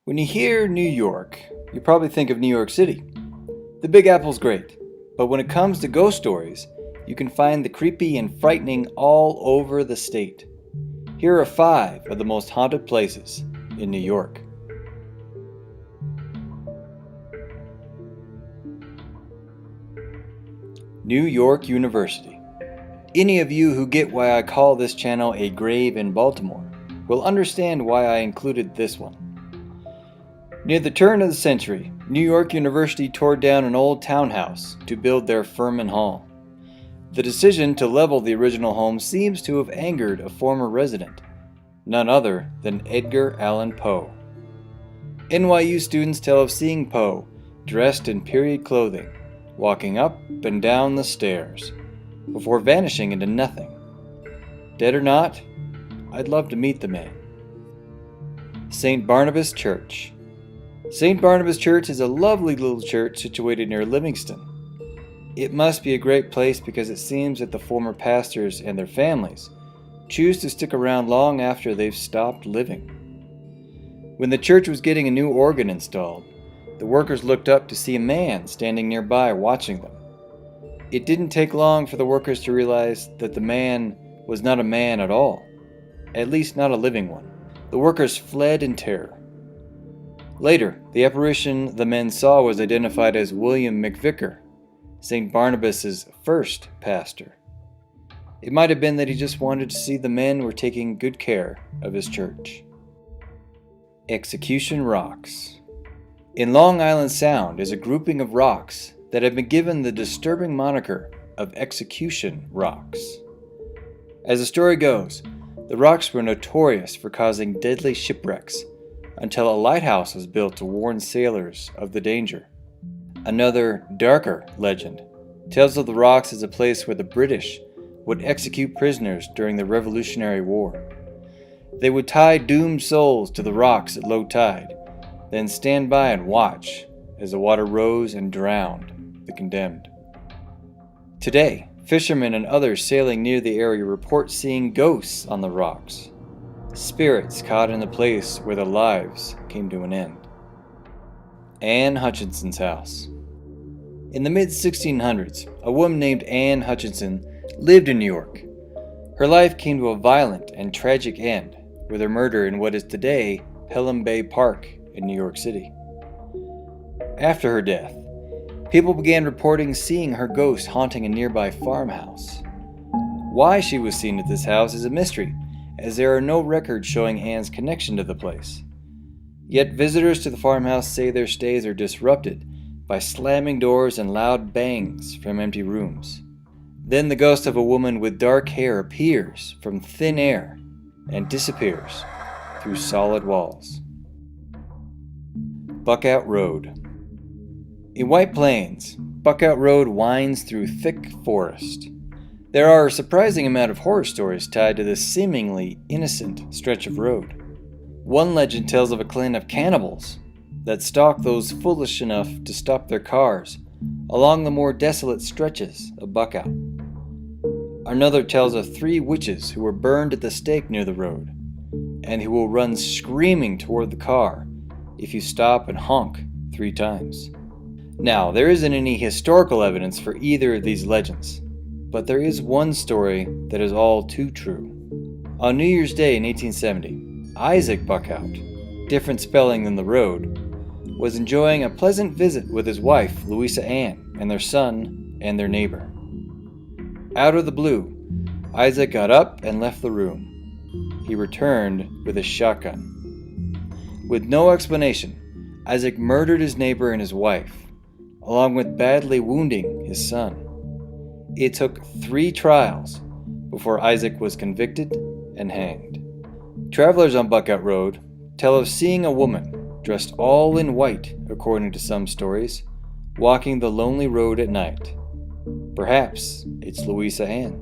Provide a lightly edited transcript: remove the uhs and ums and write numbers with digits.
When you hear New York, you probably think of New York City. The Big Apple's great, but when it comes to ghost stories, you can find the creepy and frightening all over the state. Here are 5 of the most haunted places in New York. New York University. Any of you who get why I call this channel a grave in Baltimore will understand why I included this one. Near the turn of the century, New York University tore down an old townhouse to build their Furman Hall. The decision to level the original home seems to have angered a former resident, none other than Edgar Allan Poe. NYU students tell of seeing Poe, dressed in period clothing, walking up and down the stairs, before vanishing into nothing. Dead or not, I'd love to meet the man. St. Barnabas Church. St. Barnabas Church is a lovely little church situated near Livingston. It must be a great place because it seems that the former pastors and their families choose to stick around long after they've stopped living. When the church was getting a new organ installed, the workers looked up to see a man standing nearby watching them. It didn't take long for the workers to realize that the man was not a man at all, at least not a living one. The workers fled in terror. Later, the apparition the men saw was identified as William McVicker, St. Barnabas's first pastor. It might have been that he just wanted to see the men were taking good care of his church. Execution Rocks. In Long Island Sound is a grouping of rocks that have been given the disturbing moniker of Execution Rocks. As the story goes, the rocks were notorious for causing deadly shipwrecks until a lighthouse was built to warn sailors of the danger. Another, darker legend tells of the rocks as a place where the British would execute prisoners during the Revolutionary War. They would tie doomed souls to the rocks at low tide, then stand by and watch as the water rose and drowned the condemned. Today, fishermen and others sailing near the area report seeing ghosts on the rocks, spirits caught in the place where their lives came to an end. Hutchinsons House. In the mid-1600s, a woman named Anne Hutchinson lived in New York. Her life came to a violent and tragic end with her murder in what is today Pelham Bay Park in New York City. After her death, people began reporting seeing her ghost haunting a nearby farmhouse. Why she was seen at this house is a mystery, as there are no records showing Anne's connection to the place. Yet visitors to the farmhouse say their stays are disrupted by slamming doors and loud bangs from empty rooms. Then the ghost of a woman with dark hair appears from thin air and disappears through solid walls. Buckout Road. In White Plains, Buckout Road winds through thick forest. There are a surprising amount of horror stories tied to this seemingly innocent stretch of road. One legend tells of a clan of cannibals that stalk those foolish enough to stop their cars along the more desolate stretches of Buckout. Another tells of 3 witches who were burned at the stake near the road, and who will run screaming toward the car if you stop and honk 3 times. Now, there isn't any historical evidence for either of these legends, but there is one story that is all too true. On New Year's Day in 1870, Isaac Buckout, different spelling than the road, was enjoying a pleasant visit with his wife, Louisa Ann, and their son and their neighbor. Out of the blue, Isaac got up and left the room. He returned with a shotgun. With no explanation, Isaac murdered his neighbor and his wife, along with badly wounding his son. It took 3 trials before Isaac was convicted and hanged. Travelers on Buckout Road tell of seeing a woman dressed all in white, according to some stories, walking the lonely road at night. Perhaps it's Louisa Ann.